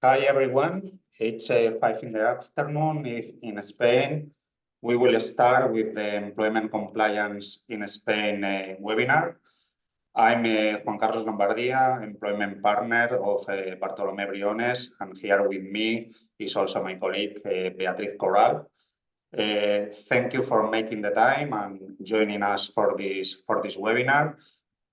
Hi everyone, it's 5 in the afternoon in Spain. We will start with the Employment Compliance in Spain webinar. I'm Juan Carlos Lombardia, Employment Partner of Bartolomé Briones, and here with me is also my colleague Beatriz Corral. Thank you for making the time and joining us for this webinar.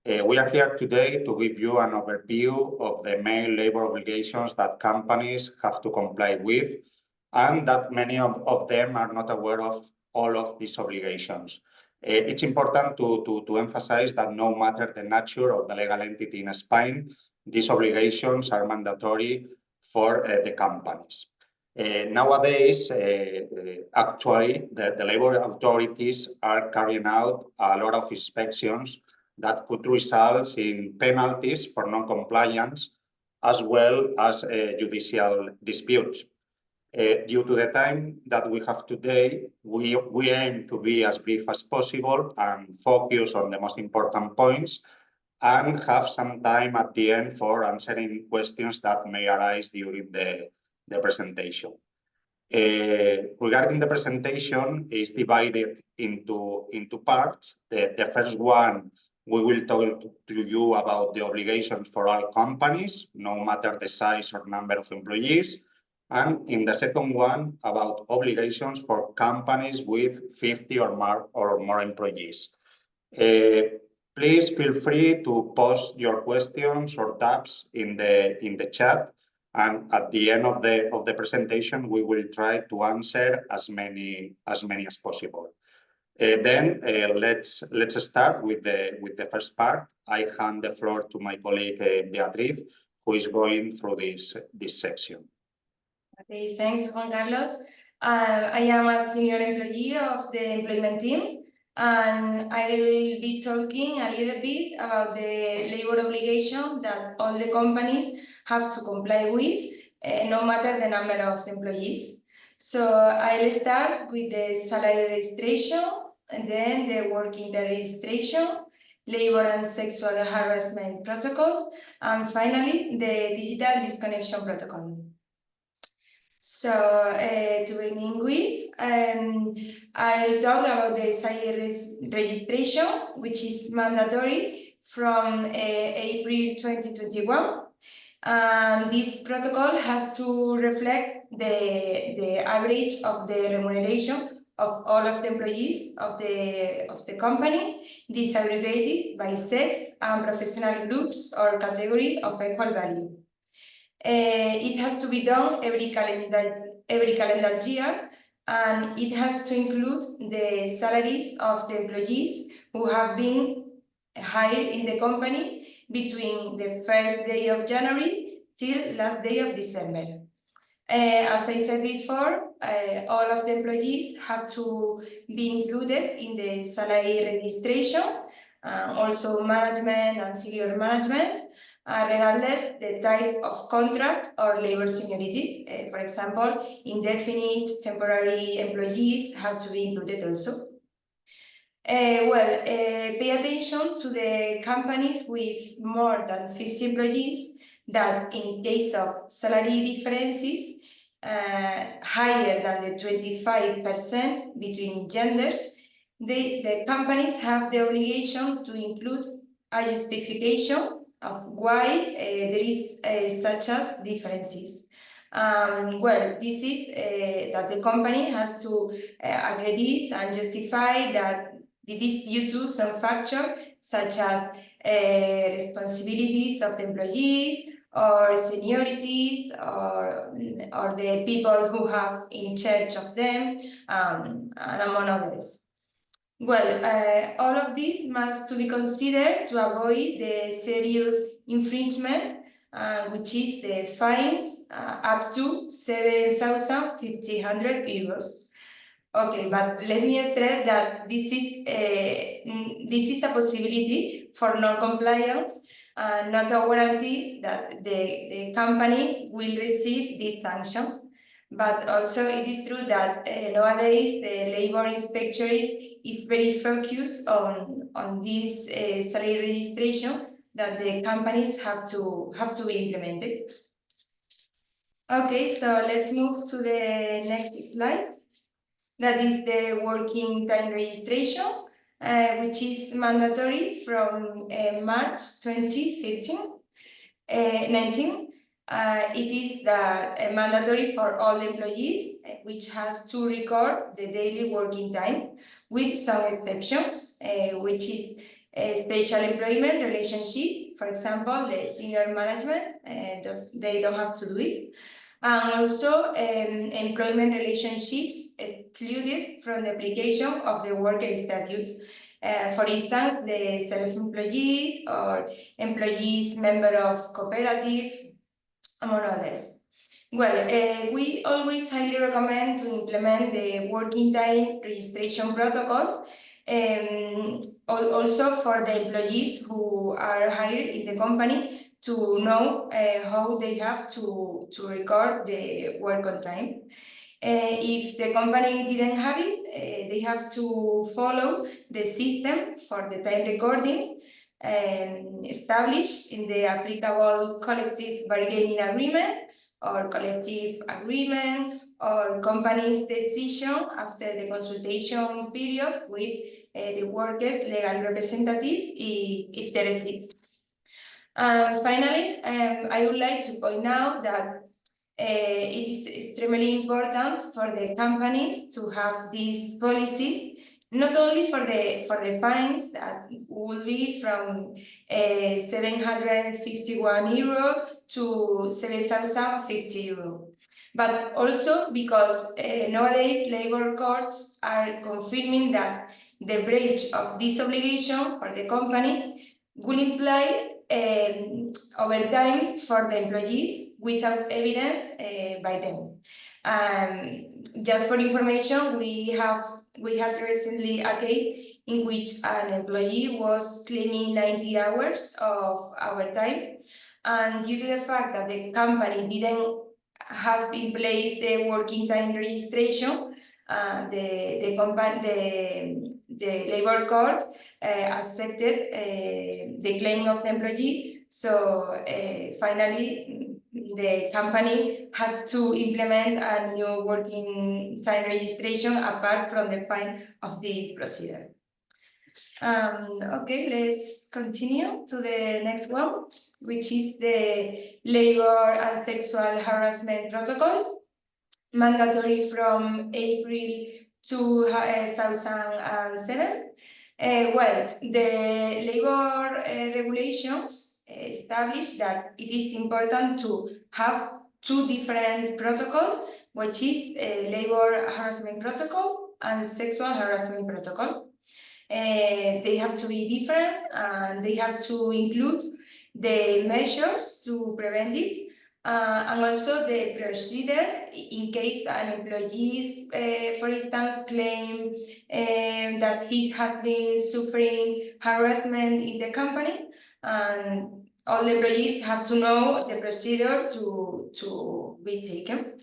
We are here today to give you an overview of the main labor obligations that companies have to comply with, and that many of them are not aware of all of these obligations. It's important to emphasize that no matter the nature of the legal entity in Spain, these obligations are mandatory for the companies. Nowadays, actually, the labor authorities are carrying out a lot of inspections that could result in penalties for non-compliance, as well as judicial disputes. Due to the time that we have today, we aim to be as brief as possible and focus on the most important points, and have some time at the end for answering questions that may arise during the presentation. Regarding the presentation, is divided into parts. The first one, we will talk to you about the obligations for all companies, no matter the size or number of employees. And in the second one, about obligations for companies with 50 or more employees. Please feel free to post your questions or doubts in the chat, and at the end of the presentation, we will try to answer as many as possible. Then let's start with the first part. I hand the floor to my colleague Beatriz, who is going through this section. Okay, thanks, Juan Carlos. I am a senior employee of the employment team, and I will be talking a little bit about the labor obligation that all the companies have to comply with, no matter the number of employees. So I'll start with the salary registration, and then the work injury registration, labor and sexual harassment protocol, and finally the digital disconnection protocol. So to begin with, I'll talk about the salary registration, which is mandatory from April 2021. And this protocol has to reflect the average of the remuneration of all of the employees of the company, disaggregated by sex and professional groups or category of equal value. It has to be done every calendar year, and it has to include the salaries of the employees who have been hired in the company between the first day of January till last day of December. As I said before, all of the employees have to be included in the salary registration, also management and senior management, regardless the type of contract or labor seniority. For example, indefinite temporary employees have to be included also. Pay attention to the companies with more than 50 employees that in case of salary differences higher than the 25% between genders, the companies have the obligation to include a justification of why there is such as differences. This is that the company has to accredit and justify that it is due to some factor such as responsibilities of the employees, or seniorities, or the people who have in charge of them, and among others. All of this must to be considered to avoid the serious infringement, which is the fines up to 7,500 euros. Okay, but let me stress that this is a possibility for non-compliance, not a guarantee that the company will receive this sanction. But also it is true that nowadays the labor inspectorate is very focused on this salary registration that the companies have to be implemented. Okay, so let's move to the next slide. That is the working time registration, which is mandatory from March 2015. 19. It is mandatory for all employees, which has to record the daily working time, with some exceptions, which is a special employment relationship. For example, the senior management, they don't have to do it. And also employment relationships excluded from the application of the worker statute. For instance, the self-employed or employees member of cooperative, among others. Well, we always highly recommend to implement the working time registration protocol, also for the employees who are hired in the company to know how they have to record the work on time. If the company didn't have it, they have to follow the system for the time recording established in the applicable collective bargaining agreement or collective agreement or company's decision after the consultation period with the workers' legal representative if there exists. Finally, I would like to point out that it is extremely important for the companies to have this policy, not only for the fines that will be from 751 euro to 7,050 euro, but also because nowadays labor courts are confirming that the breach of this obligation for the company will imply overtime for the employees without evidence by them. Just for information, we had recently a case in which an employee was claiming 90 hours of overtime, and due to the fact that the company didn't have in place the working time registration, the labor court accepted the claim of the employee. So finally, the company had to implement a new working time registration apart from the fine of this procedure. Okay, let's continue to the next one, which is the labor and sexual harassment protocol, mandatory from April 2007. Well, the labor regulations establish that it is important to have two different protocols, which is labor harassment protocol and sexual harassment protocol. They have to be different and they have to include the measures to prevent it, and also the procedure in case an employee, for instance, claim that he has been suffering harassment in the company, and all the employees have to know the procedure to be taken.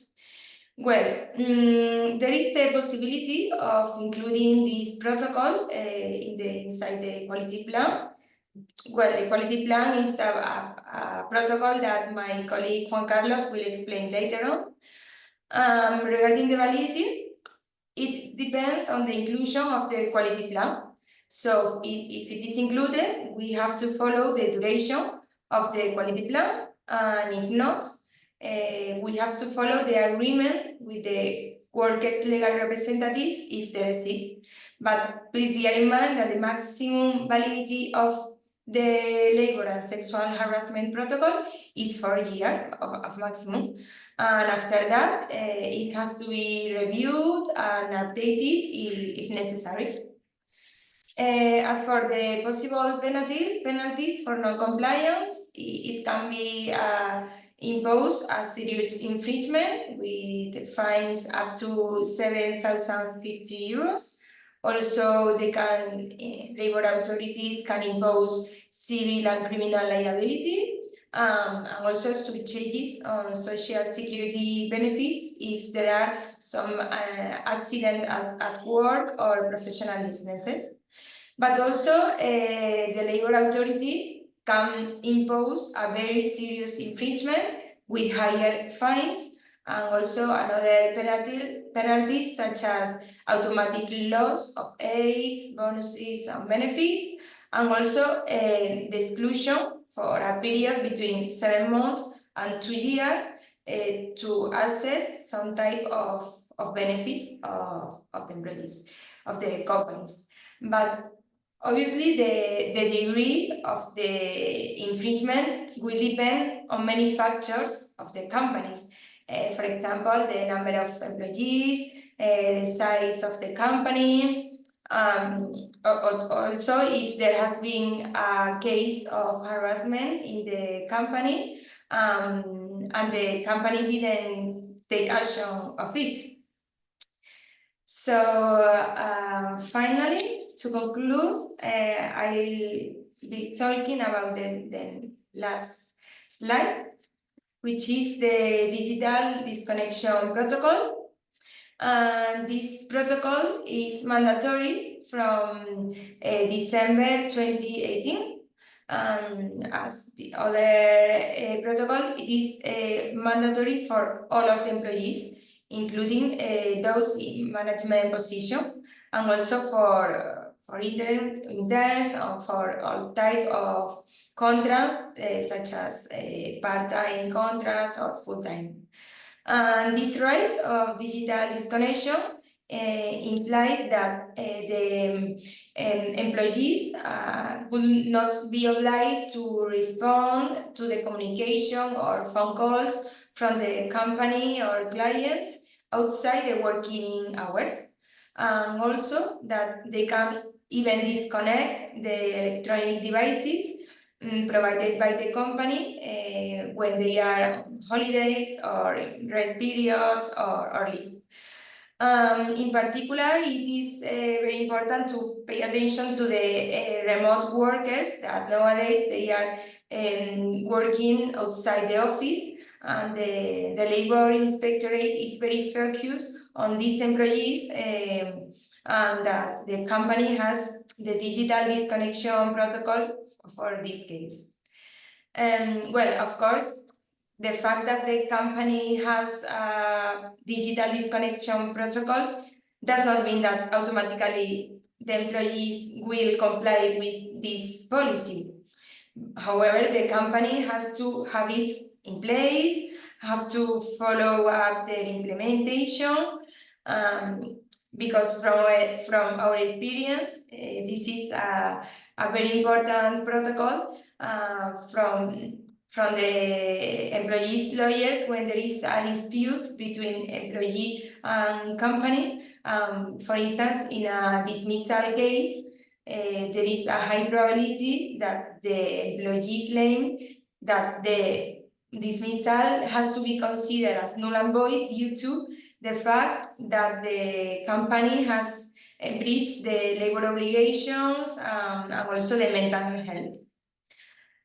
Well, there is the possibility of including this protocol inside the quality plan. Well, the quality plan is a protocol that my colleague Juan Carlos will explain later on. Regarding the validity, it depends on the inclusion of the quality plan. So if it is included, we have to follow the duration of the quality plan, and if not, we have to follow the agreement with the workers' legal representative if there is it. But please bear in mind that the maximum validity of the labor and sexual harassment protocol is 4 years of maximum. And after that, it has to be reviewed and updated if necessary. As for the possible penalties for non-compliance, it can be imposed as serious infringement with fines up to 7,050 euros. Also, labor authorities can impose civil and criminal liability, and also surcharges on social security benefits if there are some accidents at work or professional businesses. But also, the labor authority can impose a very serious infringement with higher fines and also another penalties such as automatic loss of aids, bonuses, and benefits, and also the exclusion for a period between 7 months and 2 years to access some type of benefits of the employees, of the companies. But obviously, the degree of the infringement will depend on many factors of the companies. For example, the number of employees, the size of the company, also if there has been a case of harassment in the company and the company didn't take action of it. So finally, to conclude, I'll be talking about the last slide, which is the digital disconnection protocol. And this protocol is mandatory from December 2018. As the other protocol, it is mandatory for all of the employees, including those in management position, and also for interns and for all type of contracts, such as part-time contracts or full-time. And this right of digital disconnection implies that the employees will not be obliged to respond to the communication or phone calls from the company or clients outside the working hours. And also that they can even disconnect the electronic devices provided by the company when they are on holidays or rest periods or leave. In particular, it is very important to pay attention to the remote workers that nowadays they are working outside the office, and the labor inspectorate is very focused on these employees, and that the company has the digital disconnection protocol for this case. Well, of course, the fact that the company has a digital disconnection protocol does not mean that automatically the employees will comply with this policy. However, the company has to have it in place, have to follow up the implementation, because from our experience, this is a very important protocol from the employees' lawyers when there is a dispute between employee and company. For instance, in a dismissal case, there is a high probability that the employee claim that the dismissal has to be considered as null and void due to the fact that the company has breached the labor obligations and also the mental health.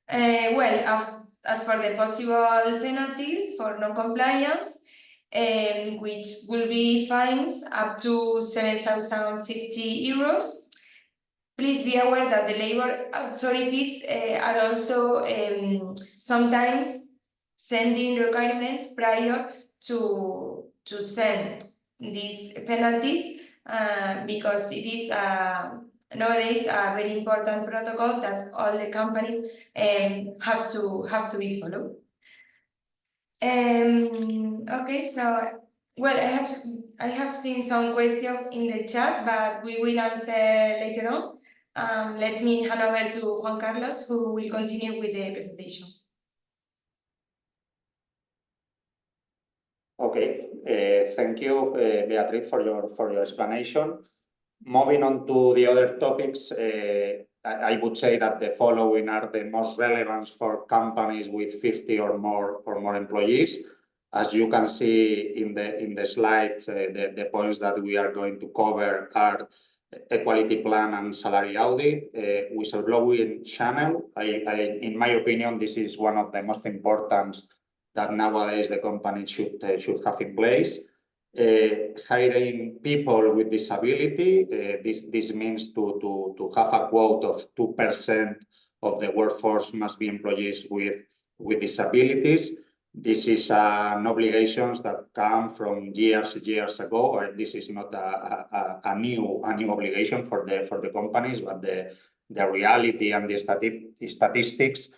Well, as for the possible penalties for non-compliance, which will be fines up to 7,050 euros. Please be aware that the labor authorities are also sometimes sending requirements prior to send these penalties, because it is nowadays a very important protocol that all the companies have to be followed. Okay, so well, I have seen some questions in the chat, but we will answer later on. Let me hand over to Juan Carlos, who will continue with the presentation. Okay, thank you, Beatriz, for your explanation. Moving on to the other topics, I would say that the following are the most relevant for companies with 50 or more employees. As you can see in the slides, the points that we are going to cover are equality plan and salary audit, whistleblowing channel. In my opinion, this is one of the most important that nowadays the company should have in place. Hiring people with disability. This means to have a quote of 2% of the workforce must be employees with disabilities. This is an obligations that come from years ago. This is not a new obligation for the companies, but the reality and the statistics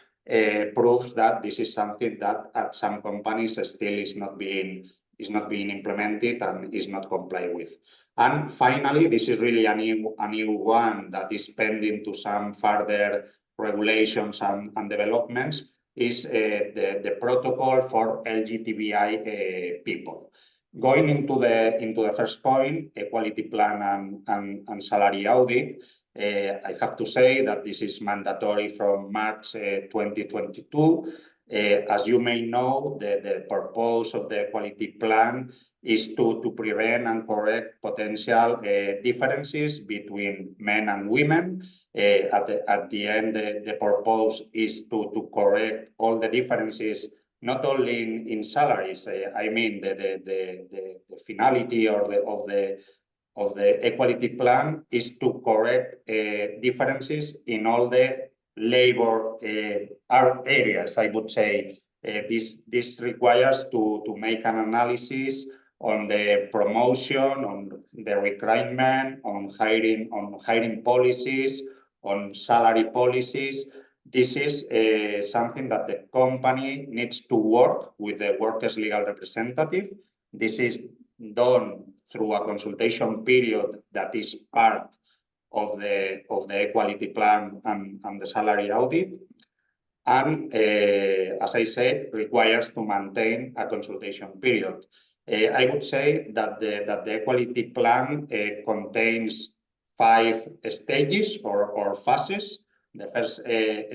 proves that this is something that at some companies still is not being implemented and is not complied with. And finally, this is really a new one that is pending to some further regulations and developments, is the protocol for LGTBI people. Going into the first point, equality plan and salary audit, I have to say that this is mandatory from March 2022. As you may know, the purpose of the equality plan is to prevent and correct potential differences between men and women. At the end, the purpose is to correct all the differences, not only in salaries. I mean, the finality of the equality plan is to correct differences in all the labor areas, I would say. This requires to make an analysis on the promotion, on the recruitment, on hiring policies, on salary policies. This is something that the company needs to work with the workers' legal representative. This is done through a consultation period that is part of the equality plan and the salary audit. And as I said, requires to maintain a consultation period. I would say that the equality plan contains 5 stages or phases. The first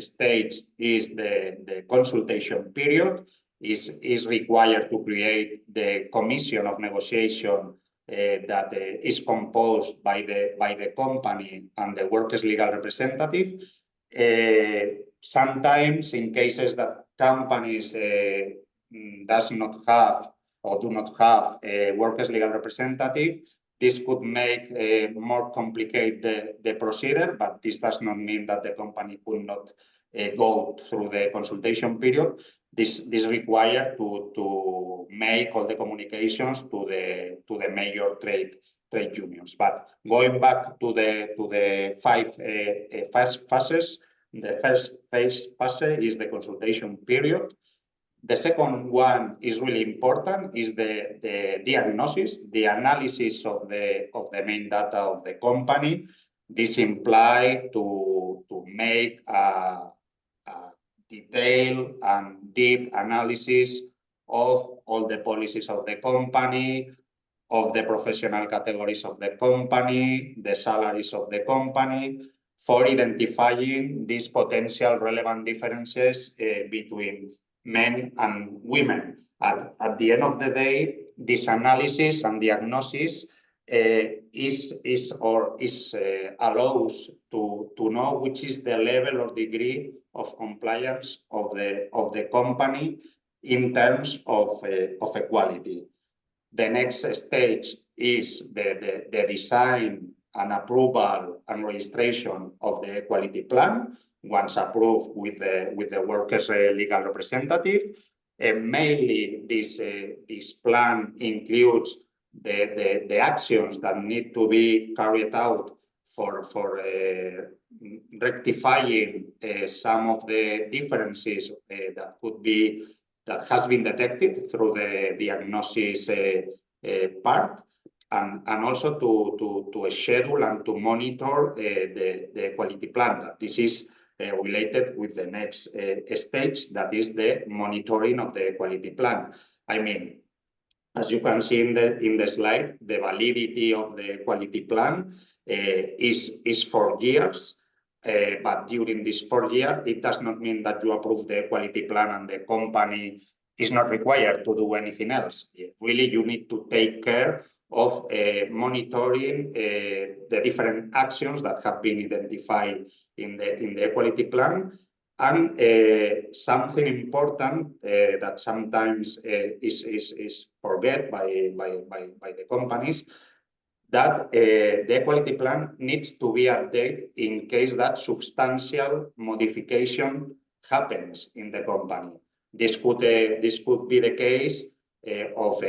stage is the consultation period. Is required to create the commission of negotiation that is composed by the company and the workers' legal representative. Sometimes, in cases that companies does not have or do not have a workers' legal representative, this could make more complicated the procedure, but this does not mean that the company could not go through the consultation period. This required to make all the communications to the major trade unions. But going back to the 5 phases, the first phase is the consultation period. The second one is really important, is the diagnosis, the analysis of the main data of the company. This implies to make a detailed and deep analysis of all the policies of the company, of the professional categories of the company, the salaries of the company, for identifying these potential relevant differences between men and women. At the end of the day, this analysis and diagnosis allows to know which is the level or degree of compliance of the company in terms of equality. The next stage is the design and approval and registration of the equality plan. Once approved with the workers' legal representative, mainly this plan includes the actions that need to be carried out for rectifying some of the differences that has been detected through the diagnosis part, and also to schedule and to monitor the equality plan. That this is related with the next stage, that is the monitoring of the equality plan. I mean, as you can see in the slide, the validity of the equality plan is 4 years. But during this 4 years, it does not mean that you approve the equality plan and the company is not required to do anything else. Really, you need to take care of monitoring the different actions that have been identified in the equality plan. And something important that sometimes is forget by the companies, that the equality plan needs to be updated in case that substantial modification happens in the company. This could be the case of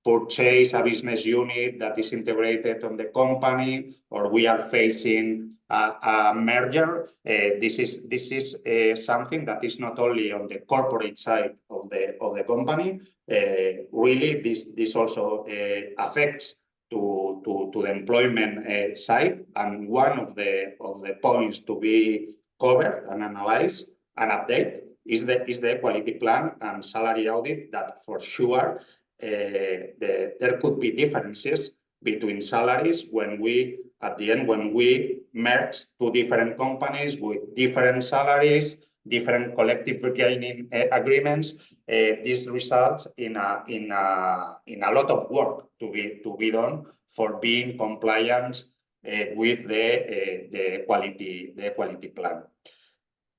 purchase a business unit that is integrated on the company, or we are facing a merger. This is something that is not only on the corporate side of the company. Really, this also affects to the employment side. And one of the points to be covered and analyzed and update is the equality plan and salary audit. That for sure there could be differences between salaries when we merge two different companies with different salaries, different collective bargaining agreements. This results in a lot of work to be done for being compliant with the equality plan.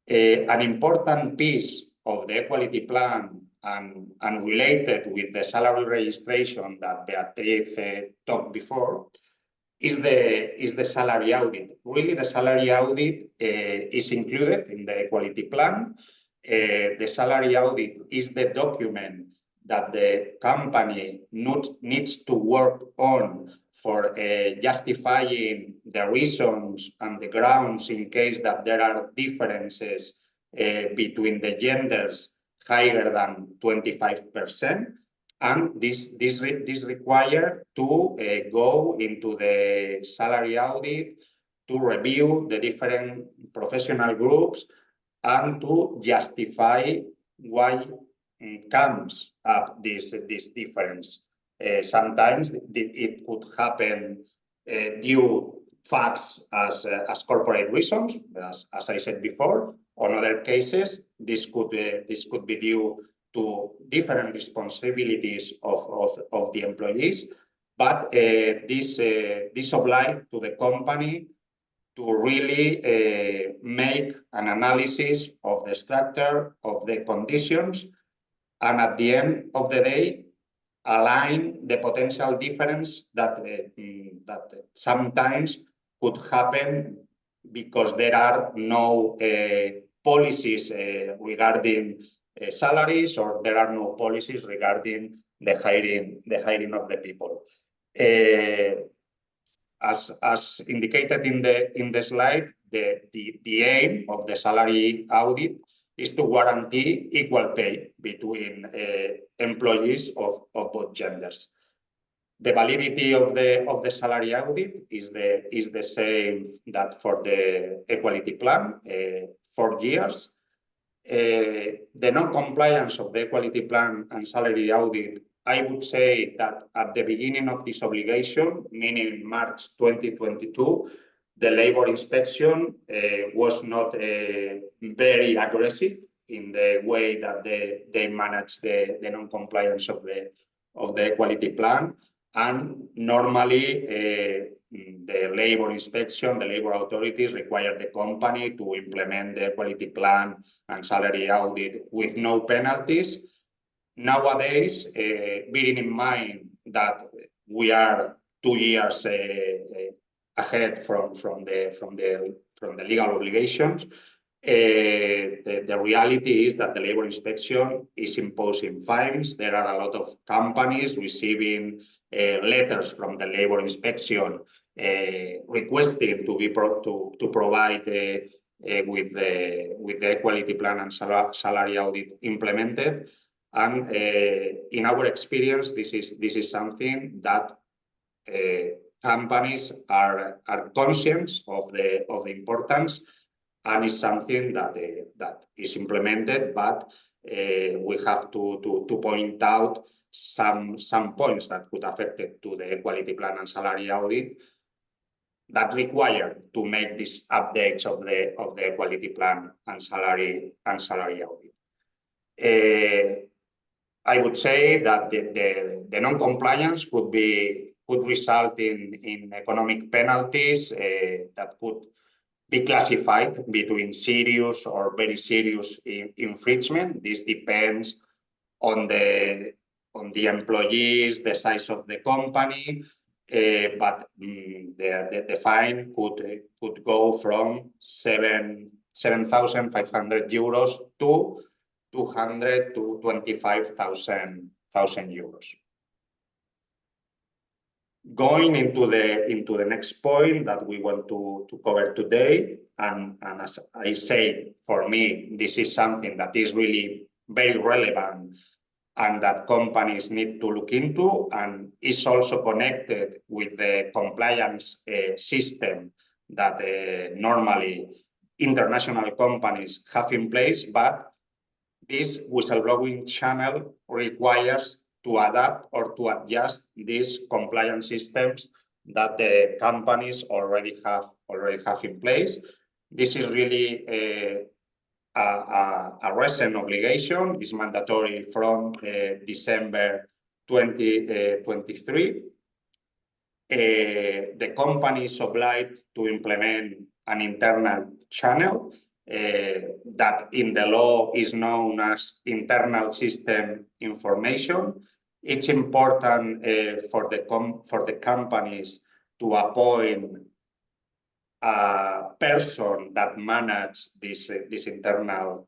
An important piece of the equality plan and related with the salary registration that Beatriz talked before is the salary audit. Really, the salary audit is included in the equality plan. The salary audit is the document that the company needs to work on for justifying the reasons and the grounds in case that there are differences between the genders higher than 25%. And this requires to go into the salary audit, to review the different professional groups, and to justify why comes up this difference. Sometimes it could happen due facts as corporate reasons, as I said before. On other cases, this could be due to different responsibilities of the employees, but this obliges to the company to really make an analysis of the structure, of the conditions, and at the end of the day, align the potential difference that sometimes could happen because there are no policies regarding salaries, or there are no policies regarding the hiring of the people. As indicated in the slide, the aim of the salary audit is to guarantee equal pay between employees of both genders. The validity of the salary audit is the same that for the equality plan, 4 years. The non-compliance of the equality plan and salary audit, I would say that at the beginning of this obligation, meaning March 2022, the labor inspection was not very aggressive in the way that they manage the non-compliance of the equality plan. And normally, the labor inspection, the labor authorities require the company to implement the equality plan and salary audit with no penalties. Nowadays, bearing in mind that we are 2 years ahead from the legal obligations, the reality is that the labor inspection is imposing fines. There are a lot of companies receiving letters from the labor inspection requesting to provide with the equality plan and salary audit implemented. And in our experience, this is something that companies are conscious of the importance, and is something that is implemented, but we have to point out some points that could affect it to the equality plan and salary audit that require to make these updates of the equality plan and salary audit. I would say that the non-compliance could result in economic penalties that could be classified between serious or very serious infringement. This depends on the employees, the size of the company, but the fine could go from 7,500 euros to 200 to 25,000 euros. Going into the next point that we want to cover today, and as I said, for me, this is something that is really very relevant and that companies need to look into, and is also connected with the compliance system that normally international companies have in place, but this whistleblowing channel requires to adapt or to adjust these compliance systems that the companies already have in place. This is really a recent obligation. It's mandatory from December 2023. The company is obliged to implement an internal channel that in the law is known as internal system information. It's important for the companies to appoint a person that manages this internal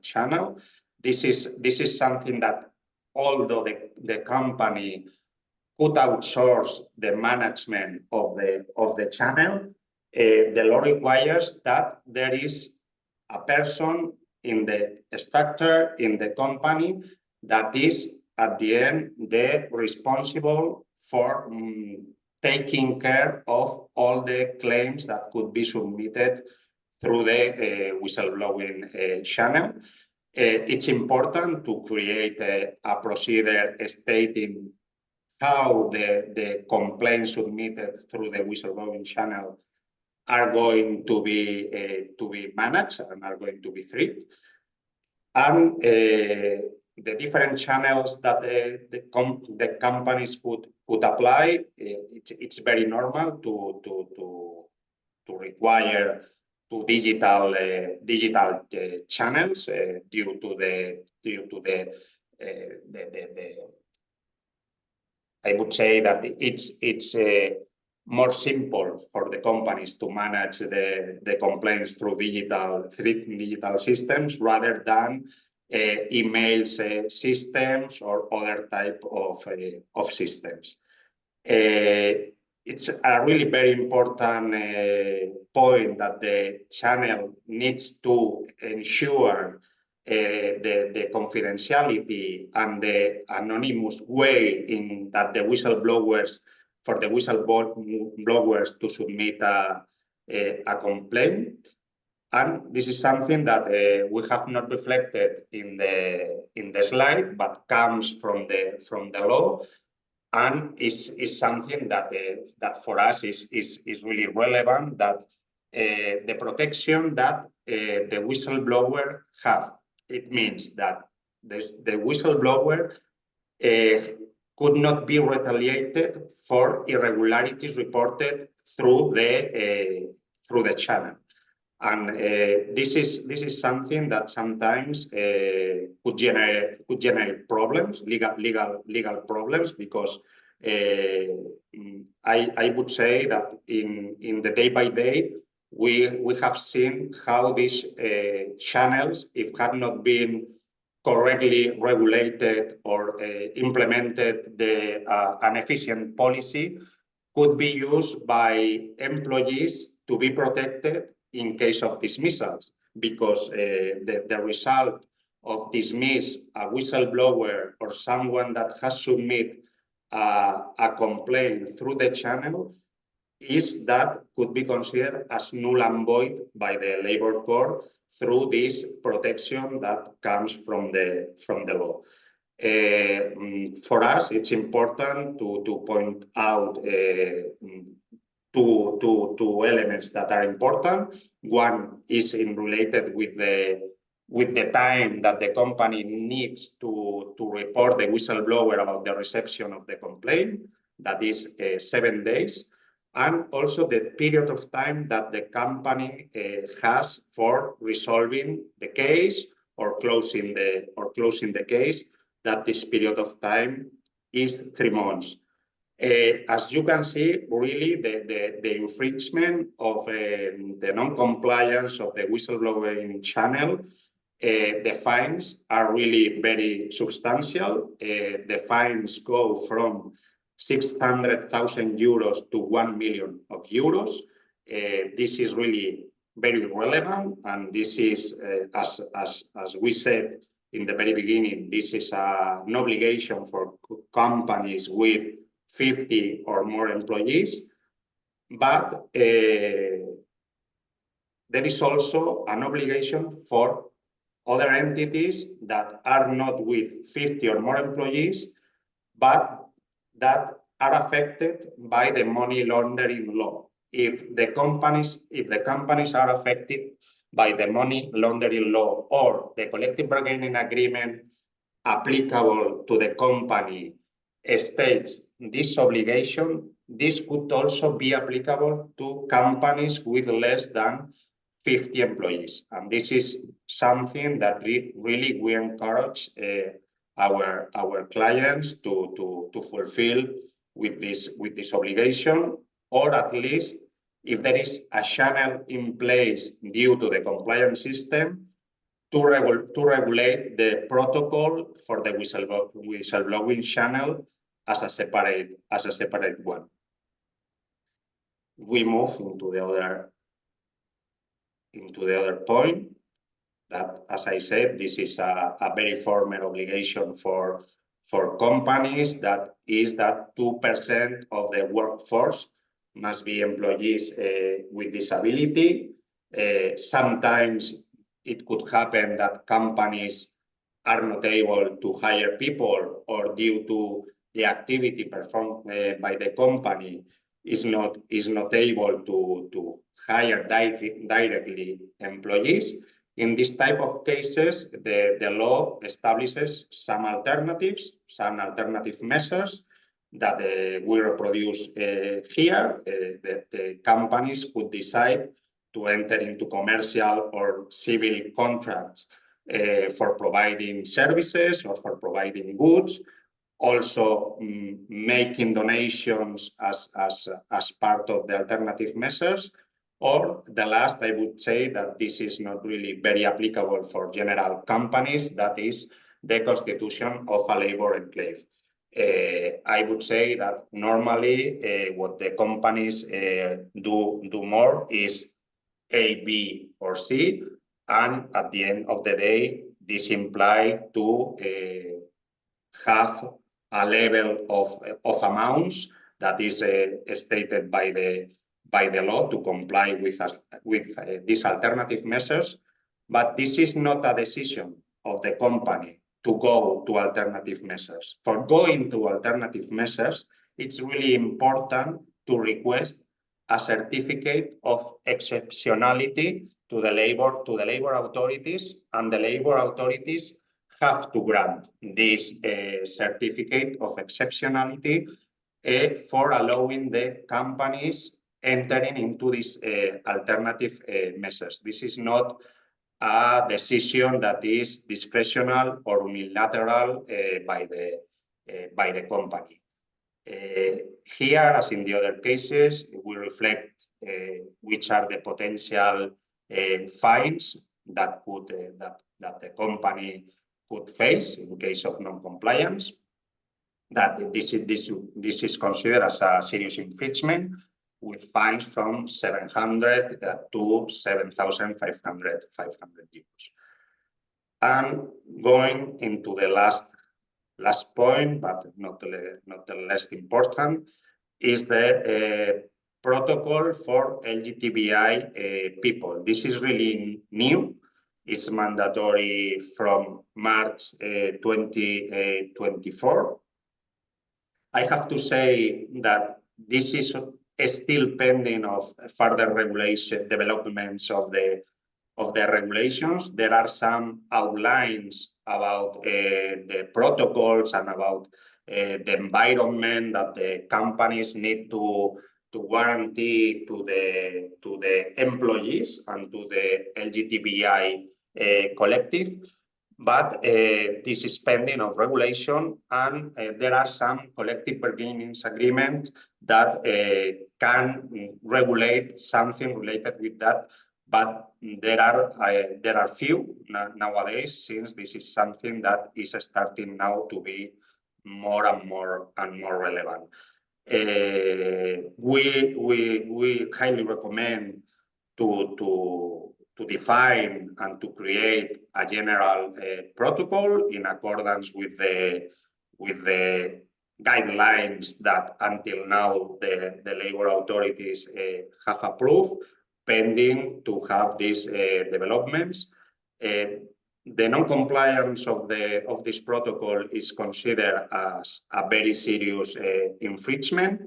channel. This is something that, although the company could outsource the management of the channel, the law requires that there is a person in the structure in the company that is at the end the responsible for taking care of all the claims that could be submitted through the whistleblowing channel. It's important to create a procedure stating how the complaints submitted through the whistleblowing channel are going to be managed and are going to be treated. And the different channels that the companies could apply, it's very normal to require to digital channels due to the I would say that it's more simple for the companies to manage the complaints through digital systems rather than emails systems or other type of systems. It's a really very important point that the channel needs to ensure the confidentiality and the anonymous way in that the whistleblowers to submit a complaint. And this is something that we have not reflected in the slide, but comes from the law, and is something that for us is really relevant, that the protection that the whistleblower have. It means that the whistleblower could not be retaliated for irregularities reported through the channel. And this is something that sometimes could generate problems, legal problems, because I would say that in the day by day we have seen how these channels, if had not been correctly regulated or implemented an efficient policy, could be used by employees to be protected in case of dismissals, because the result of dismiss a whistleblower or someone that has submitted a complaint through the channel is that could be considered as null and void by the labor court through this protection that comes from the law. For us, it's important to point out two elements that are important. One is related with the time that the company needs to report the whistleblower about the reception of the complaint, that is 7 days, and also the period of time that the company has for resolving the case or closing the case, that this period of time is 3 months. As you can see, really the infringement of the non-compliance of the whistleblowing channel The fines are really very substantial. The fines go from 600,000 euros to 1 million euros. This is really very relevant, and this is, as we said in the very beginning, this is an obligation for companies with 50 or more employees. But there is also an obligation for other entities that are not with 50 or more employees, but that are affected by the money laundering law. If the companies are affected by the money laundering law or the collective bargaining agreement applicable to the company states this obligation, this could also be applicable to companies with less than 50 employees. And this is something that really we encourage our clients to fulfill with this obligation, or at least if there is a channel in place due to the compliance system to regulate the protocol for the whistleblowing channel as a separate one. We move into the other point that, as I said, this is a very formal obligation for companies, that is that 2% of the workforce must be employees with disability. Sometimes it could happen that companies are not able to hire people, or due to the activity performed by the company is not able to hire directly employees. In this type of cases, the law establishes some alternative measures that we reproduce here. The companies could decide to enter into commercial or civil contracts for providing services or for providing goods, also making donations as part of the alternative measures. Or the last, I would say that this is not really very applicable for general companies, that is the constitution of a labor enclave. I would say that normally what the companies do more is A, B, or C, and at the end of the day, this implies to have a level of amounts that is stated by the law to comply with these alternative measures. But this is not a decision of the company to go to alternative measures. For going to alternative measures, it's really important to request a certificate of exceptionality to the labor authorities, and the labor authorities have to grant this certificate of exceptionality for allowing the companies entering into these alternative measures. This is not a decision that is discretional or unilateral by the company. Here, as in the other cases, we reflect which are the potential fines that the company could face in case of non-compliance. That this is considered as a serious infringement, with fines from 700 to 7,500 euros. And going into the last point, but not the less important, is the protocol for LGTBI people. This is really new. It's mandatory from March 2024. I have to say that this is still pending of further regulation developments of the regulations. There are some outlines about the protocols and about the environment that the companies need to guarantee to the employees and to the LGTBI collective. But this is pending of regulation, and there are some collective bargaining agreements that can regulate something related with that but there are few nowadays, since this is something that is starting now to be more and more relevant. We highly recommend to define and to create a general protocol in accordance with the guidelines that until now the labor authorities have approved, pending to have these developments. The non-compliance of this protocol is considered as a very serious infringement.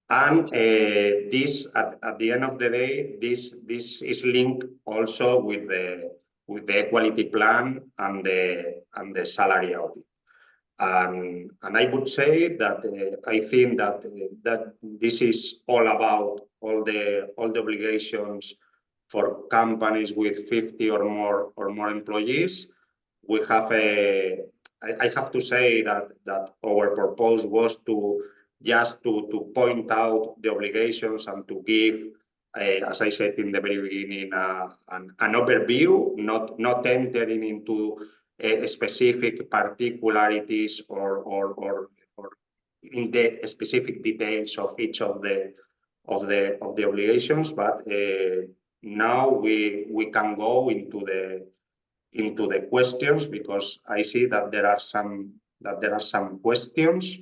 And this, at the end of the day, this is linked also with the equality plan and the salary audit. And I would say that I think that this is all about all the obligations for companies with 50 or more employees. We have I have to say that our purpose was to point out the obligations and to give, as I said in the very beginning, an overview, not entering into specific particularities or in the specific details of each of the obligations, but now we can go into the questions, because I see that there are some questions.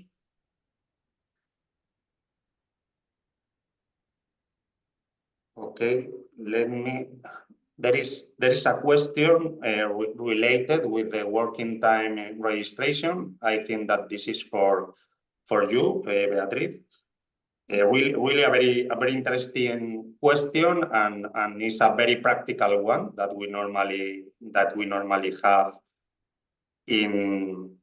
Okay, there is a question related with the working time registration. I think that this is for you, Beatriz. Really a very interesting question, and it's a very practical one that we normally have in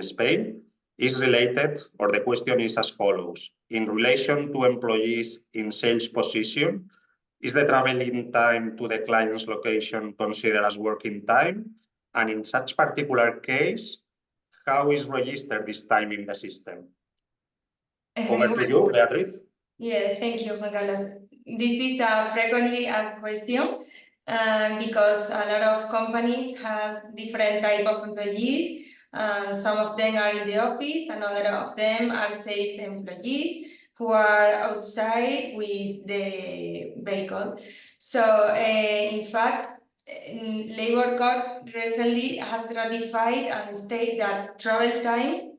Spain. Is related, or the question is as follows: in relation to employees in sales position, is the traveling time to the client's location considered as working time? And in such particular case, how is registered this time in the system? Over to you, Beatriz. Yeah, thank you, Juan Carlos. This is a frequently asked question because a lot of companies has different type of employees. Some of them are in the office, and other of them are sales employees who are outside with the vehicle. So in fact, Labor Court recently has ratified and stated that travel time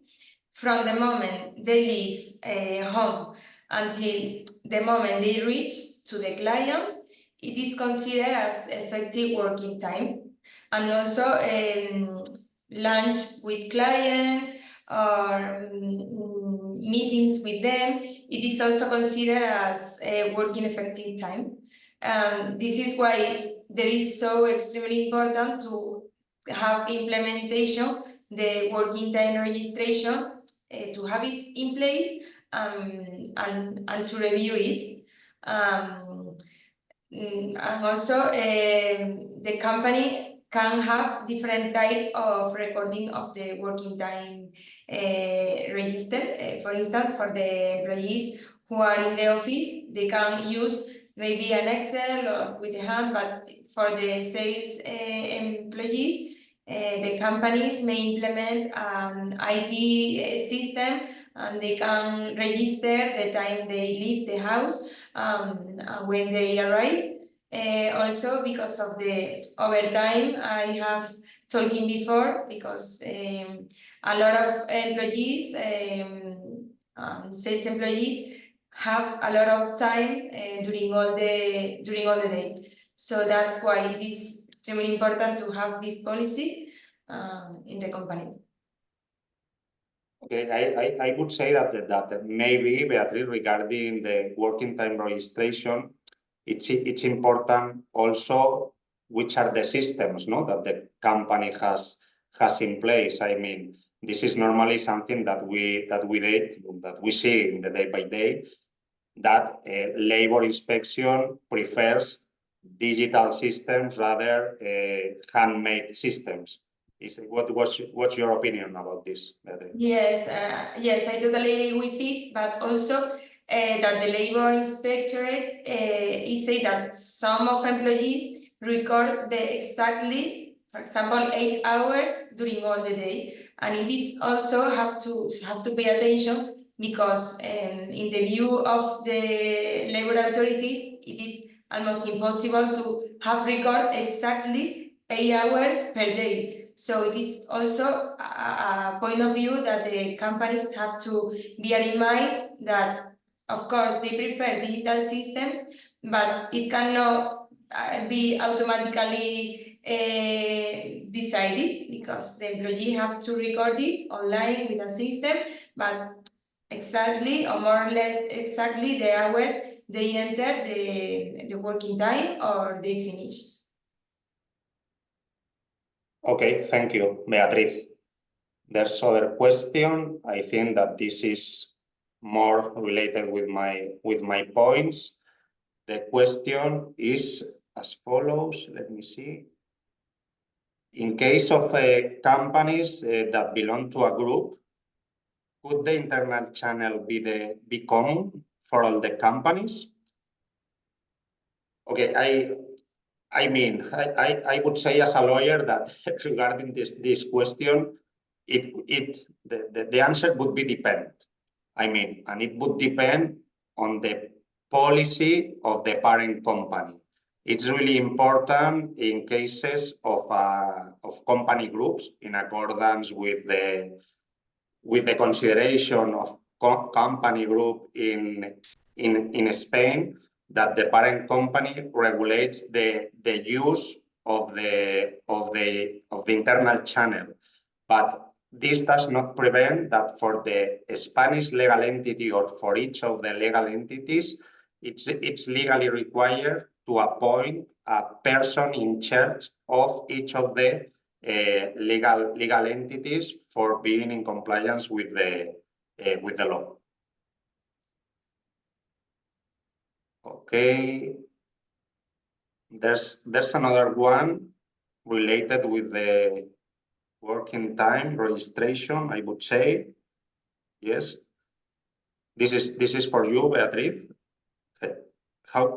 from the moment they leave home until the moment they reach to the client, it is considered as effective working time. And also lunch with clients or meetings with them, it is also considered as working effective time. This is why there is so extremely important to have implementation, the working time registration, to have it in place and to review it. And also the company can have different type of recording of the working time register. For instance, for the employees who are in the office, they can use maybe an Excel or with the hand, but for the sales employees, the companies may implement an IT system, and they can register the time they leave the house when they arrive. Also because of the overtime I have talking before, because a lot of employees, sales employees, have a lot of time during all the day. So that's why it is extremely important to have this policy in the company. Okay, I would say that maybe, Beatriz, regarding the working time registration, it's important also which are the systems, no, that the company has in place. I mean, this is normally something that we see in the day by day, that labor inspection prefers digital systems rather handmade systems. What's your opinion about this, Beatriz? Yes, yes, I totally agree with it, but also that the labor inspectorate is say that some of employees record the exactly, for example, 8 hours during all the day, and it is also have to pay attention because in the view of the labor authorities, it is almost impossible to have record exactly 8 hours per day. So it is also a point of view that the companies have to bear in mind that, of course, they prefer digital systems, but it cannot be automatically decided because the employee have to record it online with a system, but exactly or more or less exactly the hours they enter the working time or they finish. Okay, thank you, Beatriz. There's other question. I think that this is more related with my points. The question is as follows. Let me see. In case of companies that belong to a group, could the internal channel be common for all the companies? Okay, I would say as a lawyer that regarding this question, the answer would be depend. And it would depend on the policy of the parent company. It's really important in cases of company groups in accordance with the consideration of company group in Spain, that the parent company regulates the use of the internal channel. But this does not prevent that for the Spanish legal entity or for each of the legal entities, it's legally required to appoint a person in charge of each of the legal entities for being in compliance with the law. Okay. There's another one related with the working time registration, I would say. Yes. This is for you, Beatriz. How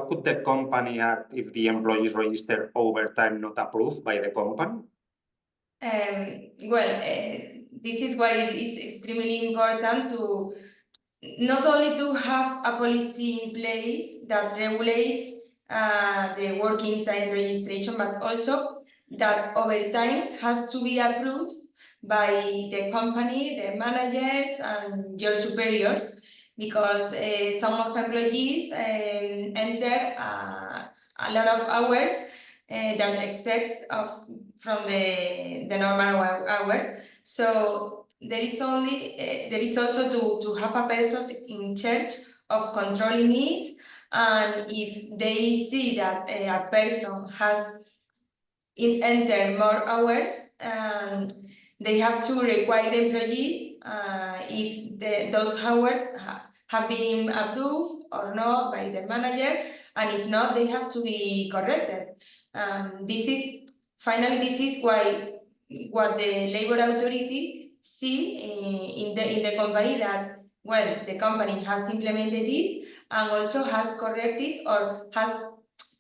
could the company act if the employees register overtime not approved by the company? This is why it is extremely important to not only to have a policy in place that regulates the working time registration, but also that overtime has to be approved by the company, the managers, and your superiors, because some of employees enter a lot of hours that excess from the normal hours. So there is also to have a person in charge of controlling it, and if they see that a person has entered more hours, they have to require the employee if those hours have been approved or not by the manager, and if not, they have to be corrected. This is why what the labor authority see in the company, that the company has implemented it and also has corrected or has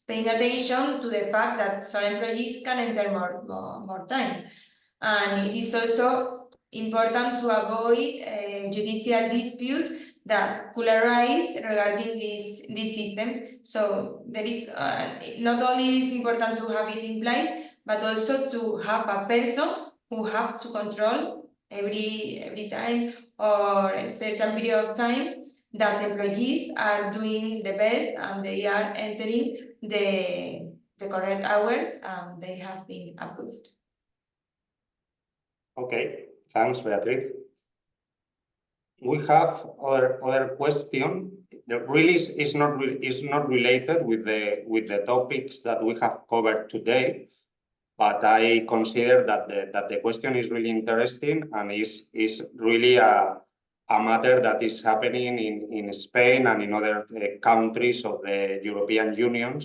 paying attention to the fact that some employees can enter more time. And it is also important to avoid judicial dispute that could arise regarding this system. So there is not only is important to have it in place, but also to have a person who have to control every time or a certain period of time that employees are doing the best and they are entering the correct hours and they have been approved. Okay, thanks, Beatriz. We have other question that really is not related with the topics that we have covered today, but I consider that the question is really interesting and is really a matter that is happening in Spain and in other countries of the European Union.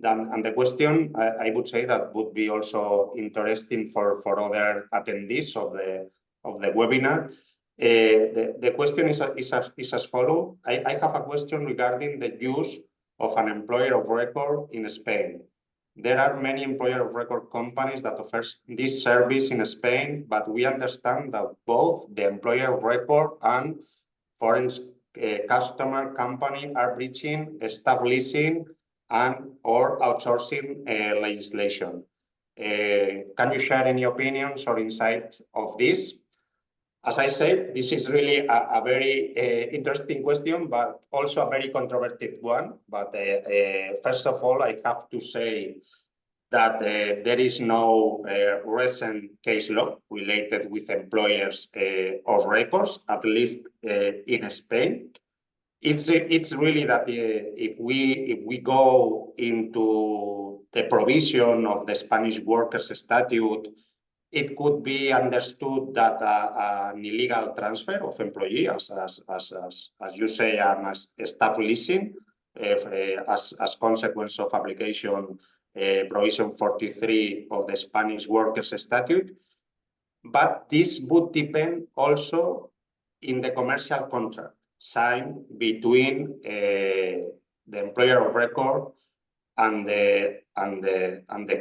And the question, I would say, that would be also interesting for other attendees of the webinar. The question is as follows. I have a question regarding the use of an employer of record in Spain. There are many employer of record companies that offer this service in Spain, but we understand that both the employer of record and foreign customer company are breaching staff leasing and or outsourcing legislation. Can you share any opinions or insights of this? As I said, this is really a very interesting question, but also a very controversial one. But first of all, I have to say that there is no recent case law related with employers of records, at least in Spain. It's really that if we go into the provision of the Spanish Workers Statute, it could be understood that an illegal transfer of employees, as you say, and as staff leasing, as consequence of application provision 43 of the Spanish Workers Statute. But this would depend also in the commercial contract signed between the employer of record and the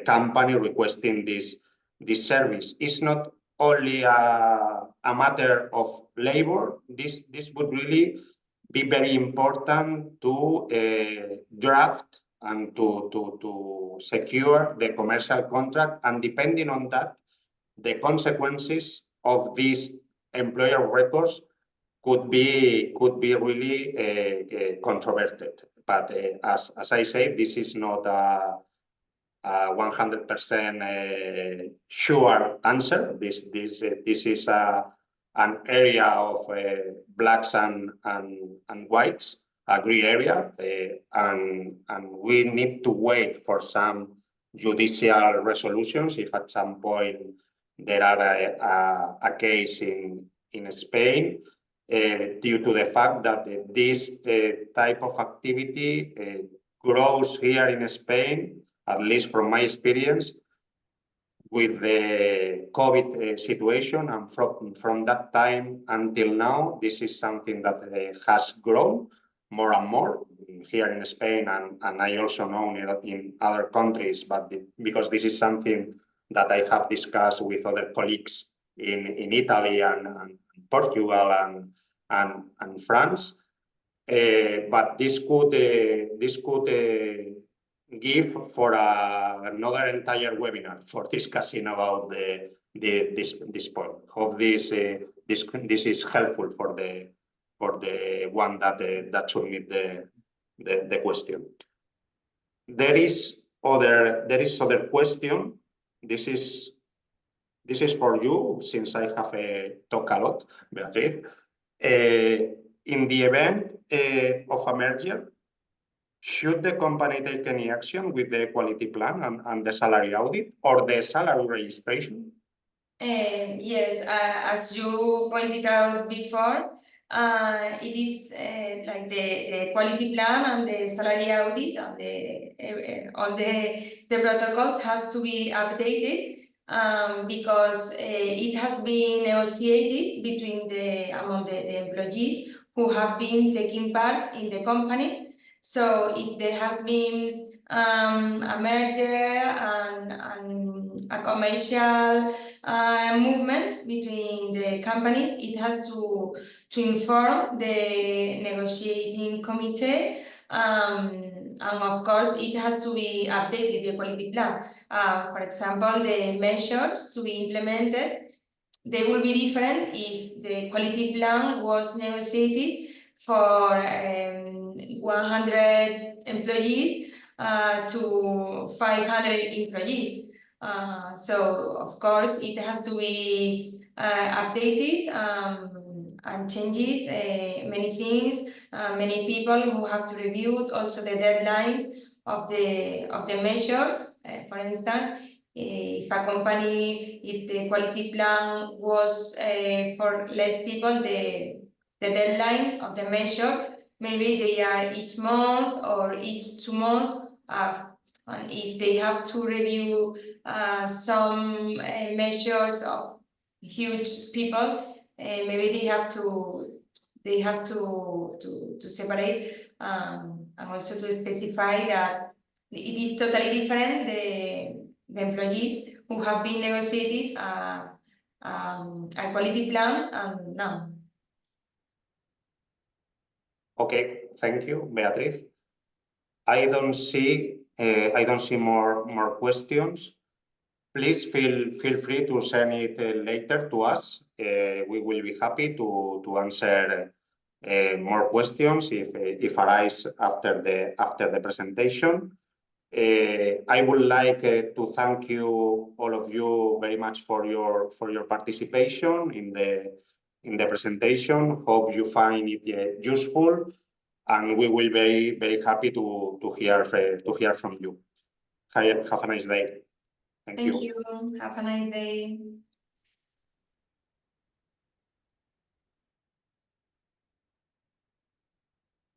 company requesting this service. It's not only a matter of labor. This would really be very important to draft and to secure the commercial contract, and depending on that, the consequences of these employer of records could be really controverted. But as I say, this is not a 100% sure answer. This is an area of blacks and whites, a gray area, and we need to wait for some judicial resolutions if at some point there are a case in Spain due to the fact that this type of activity grows here in Spain, at least from my experience, with the COVID situation, and from that time until now, this is something that has grown more and more here in Spain, and I also know in other countries, but because this is something that I have discussed with other colleagues in Italy and Portugal and France. But this could give for another entire webinar for discussing about this point. Hope this is helpful for the one that submit the question. There is other question. This is for you, since I have talked a lot, Beatriz. In the event of a merger, should the company take any action with the quality plan and the salary audit or the salary registration? Yes, as you pointed out before, it is like the quality plan and the salary audit and all the protocols have to be updated because it has been negotiated between among the employees who have been taking part in the company. So if there has been a merger and a commercial movement between the companies, it has to inform the negotiating committee, and of course it has to be updated, the quality plan. For example, the measures to be implemented, they will be different if the quality plan was negotiated for 100 employees to 500 employees. So of course it has to be updated and changes many things, many people who have to review also the deadlines of the measures. For instance, if a company, if the quality plan was for less people, the deadline of the measure, maybe they are each month or each 2 months. And if they have to review some measures of huge people, maybe they have to separate and also to specify that it is totally different the employees who have been negotiated a quality plan and now. Okay, thank you, Beatriz. I don't see more questions. Please feel free to send it later to us. We will be happy to answer more questions if arise after the presentation. I would like to thank you all of you very much for your participation in the presentation. Hope you find it useful, and we will be very happy to hear from you. Have a nice day. Thank you. Thank you. Have a nice day.